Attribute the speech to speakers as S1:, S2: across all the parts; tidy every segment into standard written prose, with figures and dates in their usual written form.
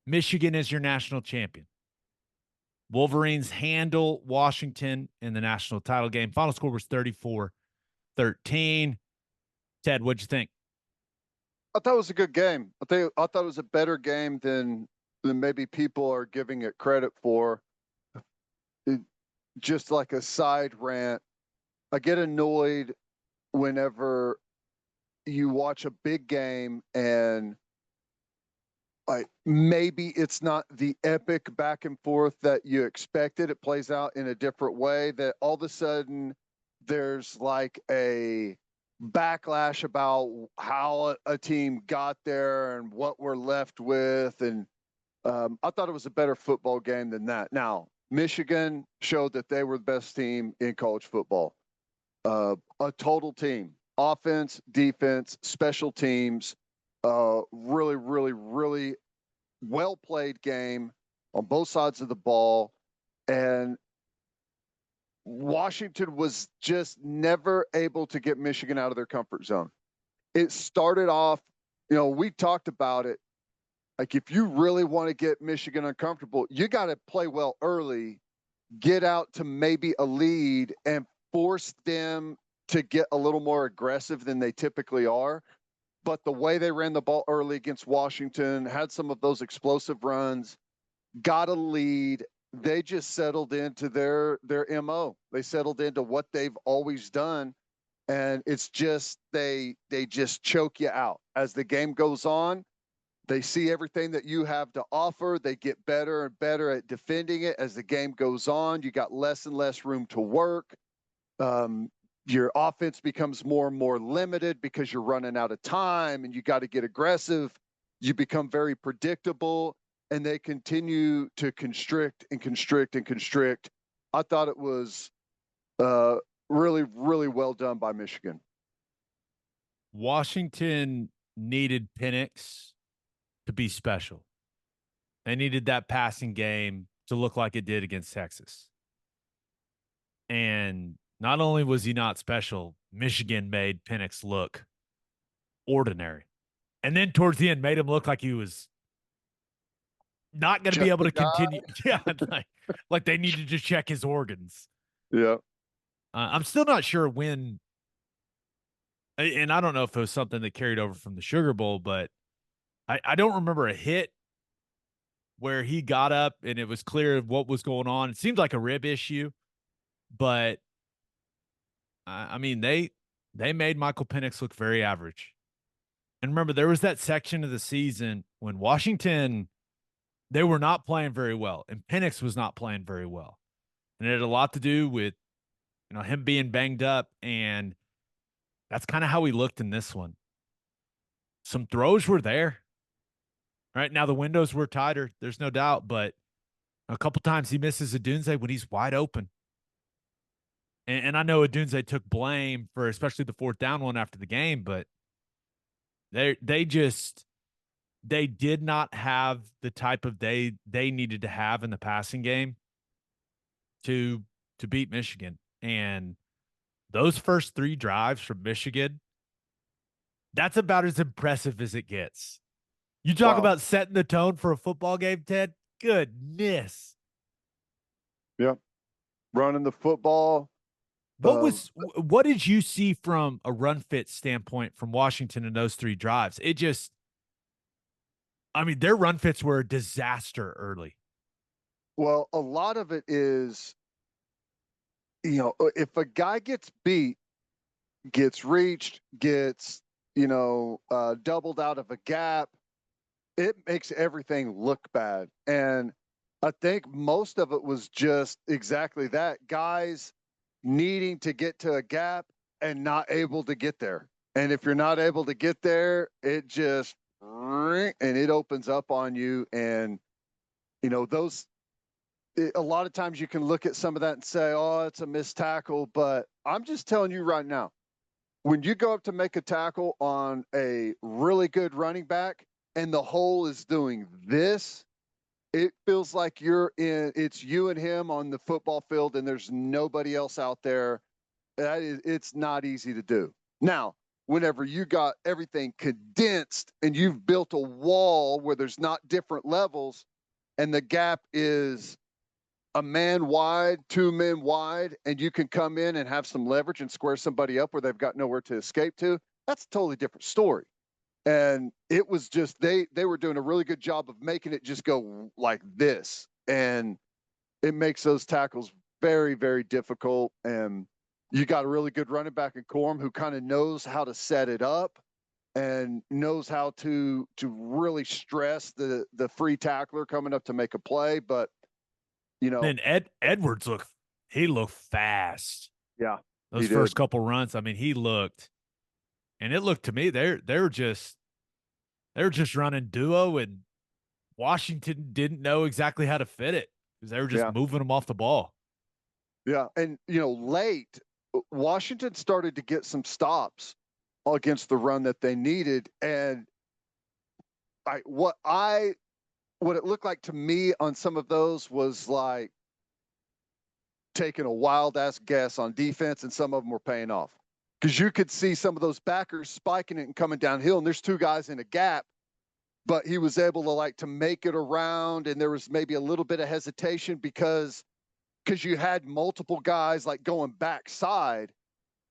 S1: Michigan is your national champion. Wolverines handle Washington in the national title game. Final score was 34-13. Ted, what'd you think?
S2: I thought it was a good game. I thought it was a better game than maybe people are giving it credit for. It, just like a side rant, I get annoyed whenever you watch a big game and like maybe it's not the epic back and forth that you expected. It plays out in a different way, that all of a sudden there's like a backlash about how a team got there and what we're left with. And I thought it was a better football game than that. Now, Michigan showed that they were the best team in college football. A total team, offense, defense, special teams, really, really, really well played game on both sides of the ball. And Washington was just never able to get Michigan out of their comfort zone. It started off, we talked about it. Like, if you really want to get Michigan uncomfortable, you got to play well early, get out to maybe a lead, and force them to get a little more aggressive than they typically are. But the way they ran the ball early against Washington, had some of those explosive runs, got a lead, they just settled into their MO. They settled into what they've always done. And it's just they just choke you out. As the game goes on, they see everything that you have to offer. They get better and better at defending it. As the game goes on, you got less and less room to work. Your offense becomes more and more limited because you're running out of time and you got to get aggressive. You become very predictable, and they continue to constrict and constrict and constrict. I thought it was really, really well done by Michigan.
S1: Washington needed Penix to be special. They needed that passing game to look like it did against Texas. And not only was he not special, Michigan made Penix look ordinary. And then towards the end, made him look like he was not going to be
S2: Just
S1: able
S2: the
S1: to
S2: guy.
S1: continue. Yeah, like they needed to check his organs.
S2: Yeah.
S1: I'm still not sure when, and I don't know if it was something that carried over from the Sugar Bowl, but I don't remember a hit where he got up and it was clear what was going on. It seemed like a rib issue, but I mean, they made Michael Penix look very average. And remember, there was that section of the season when Washington, they were not playing very well, and Penix was not playing very well. And it had a lot to do with, him being banged up, and that's kind of how he looked in this one. Some throws were there. Right now, the windows were tighter. There's no doubt, but a couple times he misses a Dunze when he's wide open. And I know Adunze took blame for especially the fourth down one after the game, but they did not have the type of day they needed to have in the passing game to beat Michigan. And those first three drives from Michigan, that's about as impressive as it gets. You talk
S2: Wow.
S1: about setting the tone for a football game, Ted. Goodness.
S2: Yeah. Running the football.
S1: What did you see from a run fit standpoint from Washington in those three drives? Their run fits were a disaster early.
S2: Well, a lot of it is, if a guy gets beat, gets reached, gets, doubled out of a gap, it makes everything look bad. And I think most of it was just exactly that. Guys needing to get to a gap and not able to get there. And if you're not able to get there, it just, and it opens up on you. And, a lot of times you can look at some of that and say, oh, it's a missed tackle. But I'm just telling you right now, when you go up to make a tackle on a really good running back and the hole is doing this, it feels like it's you and him on the football field and there's nobody else out there. It's not easy to do. Now, whenever you got everything condensed and you've built a wall where there's not different levels and the gap is a man wide, 2 men wide, and you can come in and have some leverage and square somebody up where they've got nowhere to escape to, that's a totally different story. And it was just they were doing a really good job of making it just go like this. And it makes those tackles very, very difficult. And you got a really good running back in Corum who kind of knows how to set it up and knows how to really stress the free tackler coming up to make a play. But
S1: Then Edwards looked fast.
S2: Yeah,
S1: Those first couple runs, I mean, he looked, and it looked to me they were just running duo, and Washington didn't know exactly how to fit it because they were just moving them off the ball.
S2: Yeah, and late Washington started to get some stops against the run that they needed, and what it looked like to me on some of those was like taking a wild ass guess on defense, and some of them were paying off because you could see some of those backers spiking it and coming downhill, and there's 2 guys in a gap, but he was able to make it around, and there was maybe a little bit of hesitation because you had multiple guys like going backside.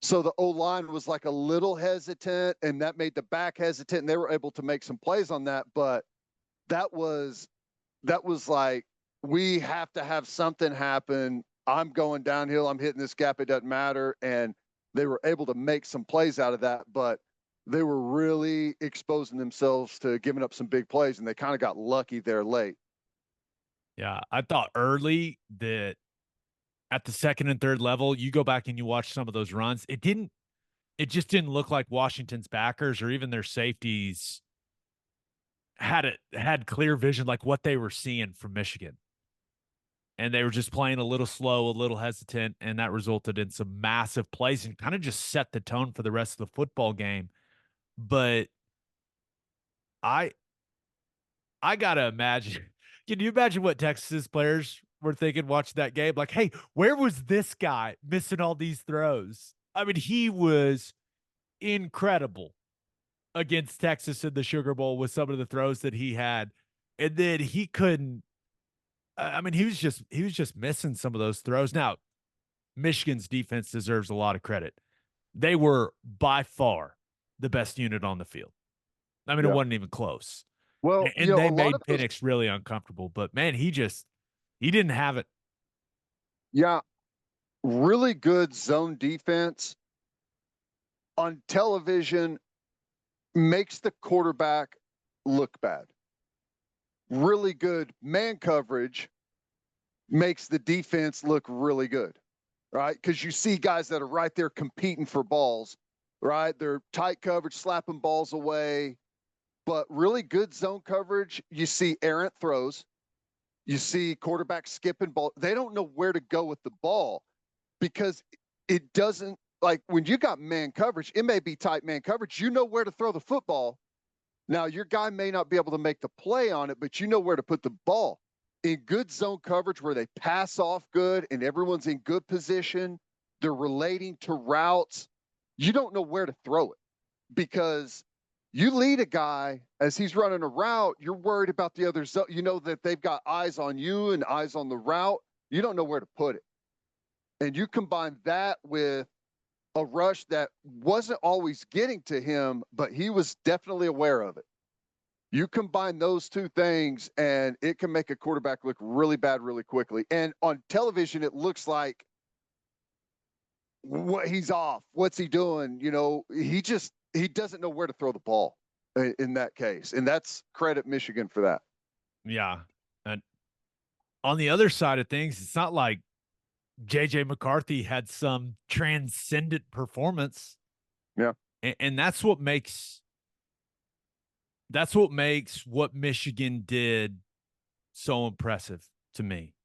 S2: So the O-line was like a little hesitant, and that made the back hesitant, and they were able to make some plays on that. But that was like, we have to have something happen. I'm going downhill. I'm hitting this gap. It doesn't matter. And they were able to make some plays out of that, but they were really exposing themselves to giving up some big plays, and they kind of got lucky there late.
S1: Yeah, I thought early that at the second and third level, you go back and you watch some of those runs, it just didn't look like Washington's backers or even their safeties had clear vision, like what they were seeing from Michigan. And they were just playing a little slow, a little hesitant, and that resulted in some massive plays and kind of just set the tone for the rest of the football game. But I gotta imagine. Can you imagine what Texas players were thinking watching that game? Like, hey, where was this guy missing all these throws? I mean, he was incredible against Texas in the Sugar Bowl with some of the throws that he had. And then he couldn't. I mean, he was just missing some of those throws. Now, Michigan's defense deserves a lot of credit. They were by far the best unit on the field. I mean, it wasn't even close.
S2: Well,
S1: and they made Penix really uncomfortable. But man, he didn't have it.
S2: Yeah, really good zone defense on television makes the quarterback look bad. Really good man coverage makes the defense look really good, right? Because you see guys that are right there competing for balls, right? They're tight coverage, slapping balls away. But really good zone coverage, you see errant throws. You see quarterbacks skipping ball. They don't know where to go with the ball because it doesn't, like when you got man coverage, it may be tight man coverage. You know where to throw the football. Now, your guy may not be able to make the play on it, but you know where to put the ball. In good zone coverage where they pass off good and everyone's in good position, they're relating to routes, you don't know where to throw it because you lead a guy as he's running a route, you're worried about the other zone. You know that they've got eyes on you and eyes on the route. You don't know where to put it. And you combine that with a rush that wasn't always getting to him, but he was definitely aware of it. You combine those 2 things and it can make a quarterback look really bad really quickly. And on television, it looks like what he's off. What's he doing? He doesn't know where to throw the ball in that case. And that's credit Michigan for that.
S1: Yeah. And on the other side of things, it's not like JJ McCarthy had some transcendent performance.
S2: Yeah.
S1: And that's what makes what Michigan did so impressive to me.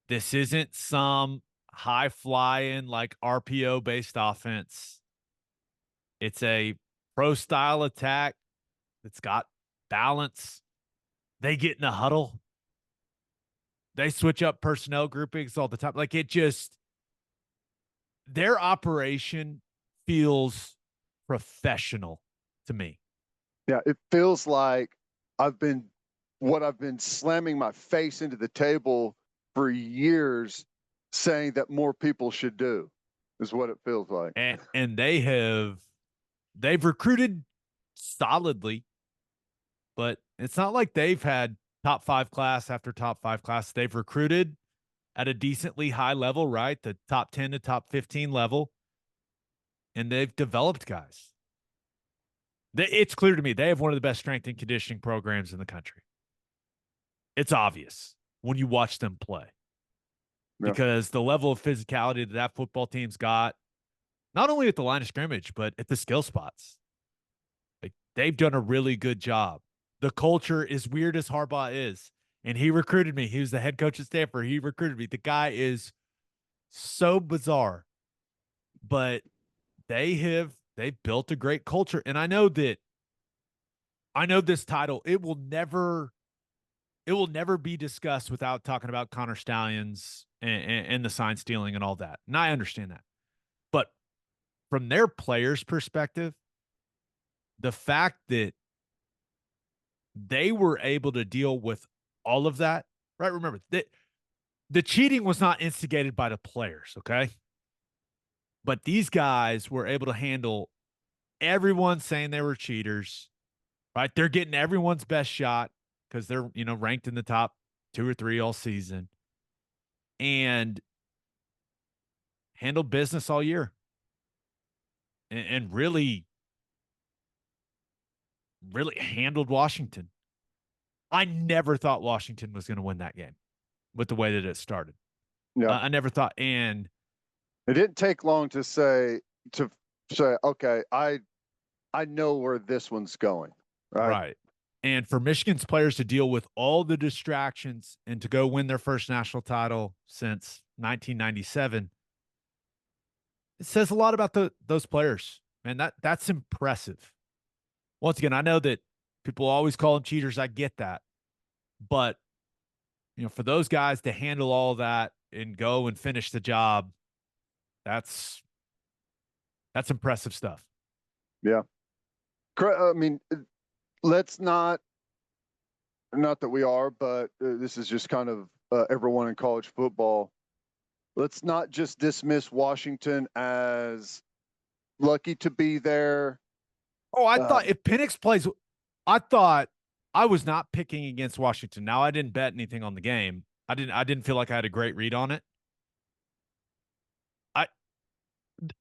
S1: This isn't some high flying like RPO based offense. It's a pro style attack that's got balance. They get in the huddle. They switch up personnel groupings all the time. Like their operation feels professional to me.
S2: Yeah, it feels like I've been I've been slamming my face into the table for years saying that more people should do is what it feels like.
S1: And they've recruited solidly, but it's not like they've had top 5 class after top 5 class. They've recruited at a decently high level, right? The top 10 to top 15 level, and they've developed guys. It's clear to me they have one of the best strength and conditioning programs in the country. It's obvious when you watch them play
S2: Yeah.
S1: because the level of physicality that football team's got, not only at the line of scrimmage, but at the skill spots. Like, they've done a really good job. The culture, is weird as Harbaugh is, and he recruited me. He was the head coach at Stanford. He recruited me. The guy is so bizarre, but they've built a great culture. And I know this title, it will never be discussed without talking about Connor Stallions and the sign stealing and all that. And I understand that. But from their players' perspective, the fact that they were able to deal with all of that, right? Remember that the cheating was not instigated by the players, okay? But these guys were able to handle everyone saying they were cheaters, right? They're getting everyone's best shot because they're, ranked in the top 2 or 3 all season and handled business all year and really, really handled Washington. I never thought Washington was going to win that game with the way that it started.
S2: Yeah.
S1: I never thought, and
S2: It didn't take long to say, okay, I know where this one's going.
S1: right. And for Michigan's players to deal with all the distractions and to go win their first national title since 1997, it says a lot about those players. Man, that's impressive. Once again, I know that people always call them cheaters. I get that. But, for those guys to handle all that and go and finish the job, that's impressive stuff.
S2: Yeah. I mean, let's not that we are, but this is just kind of everyone in college football. Let's not just dismiss Washington as lucky to be there.
S1: Oh, I thought if Penix plays, I thought I was not picking against Washington. Now, I didn't bet anything on the game. I didn't feel like I had a great read on it.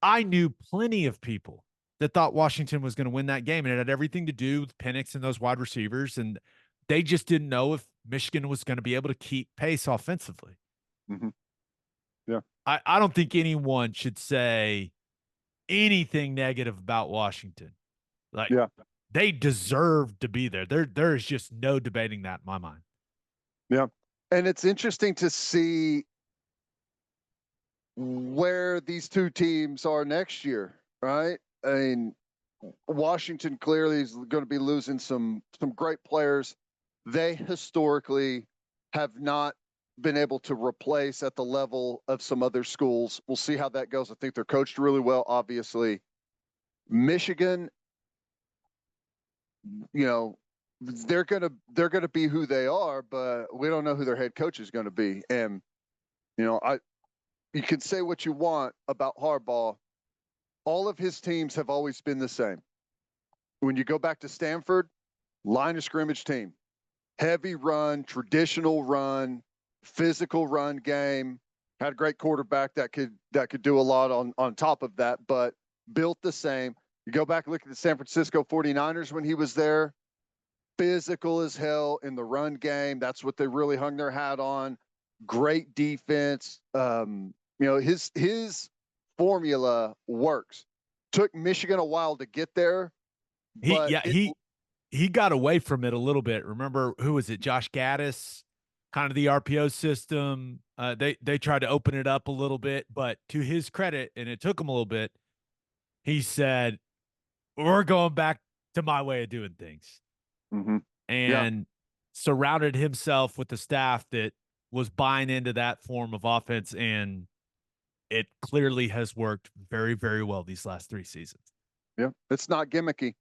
S1: I knew plenty of people that thought Washington was going to win that game, and it had everything to do with Penix and those wide receivers, and they just didn't know if Michigan was going to be able to keep pace offensively.
S2: Mm-hmm. Yeah.
S1: I don't think anyone should say anything negative about Washington. Like,
S2: yeah,
S1: they deserve to be there. There is just no debating that in my mind.
S2: Yeah. And it's interesting to see where these two teams are next year, right? I mean, Washington clearly is going to be losing some great players. They historically have not been able to replace at the level of some other schools. We'll see how that goes. I think they're coached really well, obviously. Michigan, they're gonna be who they are, but we don't know who their head coach is going to be. And you can say what you want about Harbaugh. All of his teams have always been the same. When you go back to Stanford, line of scrimmage team, heavy run, traditional run, physical run game. Had a great quarterback that could do a lot on top of that, but built the same. You go back and look at the San Francisco 49ers when he was there. Physical as hell in the run game. That's what they really hung their hat on. Great defense. His formula works. Took Michigan a while to get there.
S1: He got away from it a little bit. Remember, who was it? Josh Gaddis, kind of the RPO system. They tried to open it up a little bit, but to his credit, and it took him a little bit, he said, "We're going back to my way of doing things."
S2: Mm-hmm.
S1: And surrounded himself with the staff that was buying into that form of offense, and it clearly has worked very, very well these last 3 seasons.
S2: Yeah. It's not gimmicky.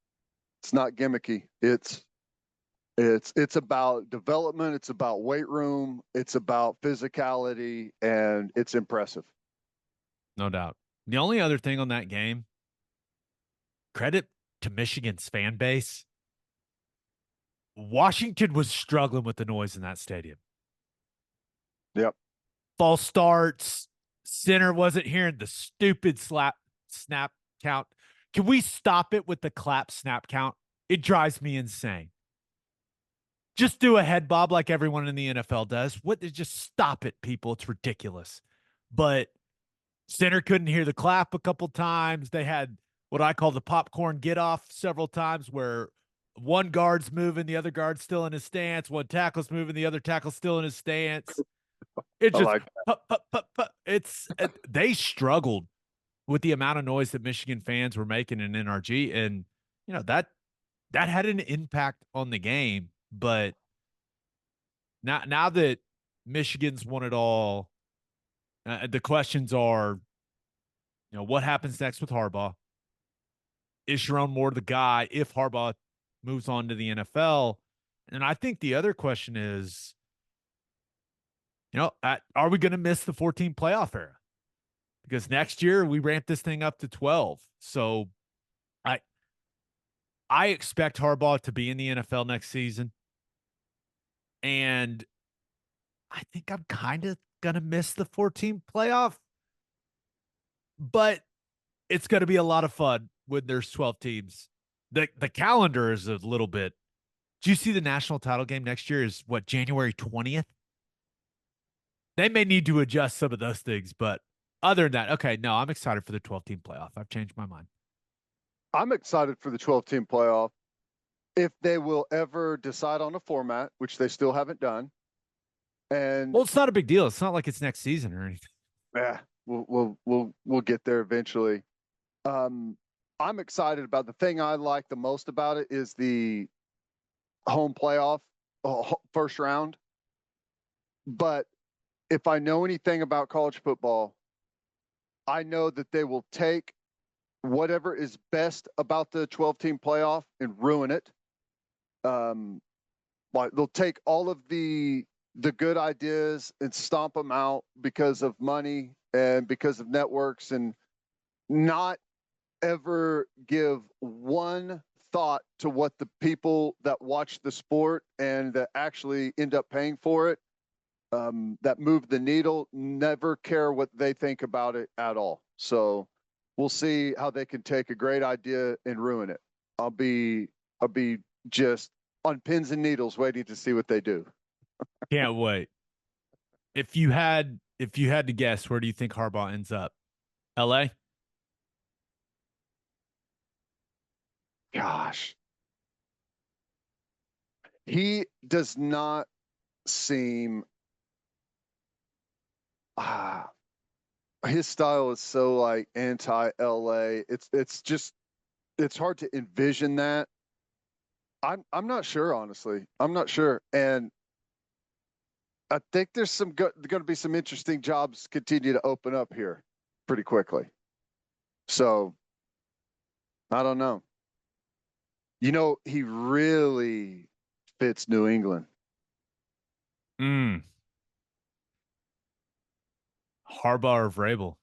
S2: It's not gimmicky. It's about development. It's about weight room. It's about physicality, and it's impressive.
S1: No doubt. The only other thing on that game, credit to Michigan's fan base. Washington was struggling with the noise in that stadium.
S2: Yep.
S1: False starts. Center wasn't hearing the stupid snap count. Can we stop it with the clap snap count? It drives me insane. Just do a head bob like everyone in the NFL does. What? Just stop it, people. It's ridiculous. But center couldn't hear the clap a couple times. They had what I call the popcorn get off several times where one guard's moving, the other guard's still in his stance. One tackle's moving, the other tackle's still in his stance. It's
S2: I
S1: just
S2: like
S1: they struggled with the amount of noise that Michigan fans were making in NRG, and that had an impact on the game. But now that Michigan's won it all, the questions are, what happens next with Harbaugh? Is Sharon Moore the guy if Harbaugh moves on to the NFL? And I think the other question is, are we going to miss the 14 playoff era? Because next year we ramp this thing up to 12. So I expect Harbaugh to be in the NFL next season. And I think I'm kind of going to miss the 14 playoff. But it's going to be a lot of fun when there's 12 teams. The calendar is a little bit. Do you see the national title game next year is what, January 20th? They may need to adjust some of those things, but other than that, okay, no, I'm excited for the 12-team playoff. I've changed my mind.
S2: I'm excited for the 12-team playoff if they will ever decide on a format, which they still haven't done. And
S1: well, it's not a big deal. It's not like it's next season or anything.
S2: Yeah, we'll get there eventually. I'm excited about the thing I like the most about it is the home playoff, first round. But if I know anything about college football, I know that they will take whatever is best about the 12-team playoff and ruin it. Like they'll take all of the good ideas and stomp them out because of money and because of networks, and not ever give one thought to what the people that watch the sport and that actually end up paying for it, that move the needle, never care what they think about it at all. So we'll see how they can take a great idea and ruin it. I'll be just on pins and needles waiting to see what they do.
S1: Can't wait. If you had to guess, where do you think Harbaugh ends up? LA?
S2: Gosh. He does not seem his style is so like anti-LA. It's hard to envision that. I'm not sure, honestly. I'm not sure. And I think there's going to be some interesting jobs continue to open up here pretty quickly. So I don't know. He really fits New England.
S1: Harbaugh or Vrabel?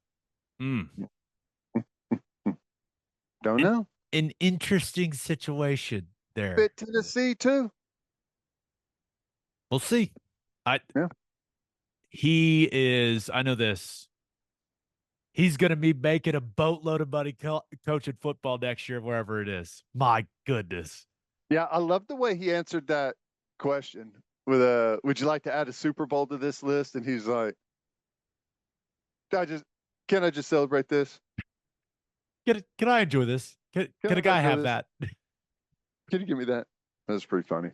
S2: Don't know.
S1: An interesting situation there.
S2: Fit Tennessee too.
S1: We'll see.
S2: Yeah.
S1: He is, I know this. He's going to be making a boatload of money coaching football next year, wherever it is. My goodness.
S2: Yeah, I love the way he answered that question with would you like to add a Super Bowl to this list? And he's like, can I just celebrate this?
S1: Can I enjoy this? Can a guy have that?
S2: Can you give me that? That's pretty funny.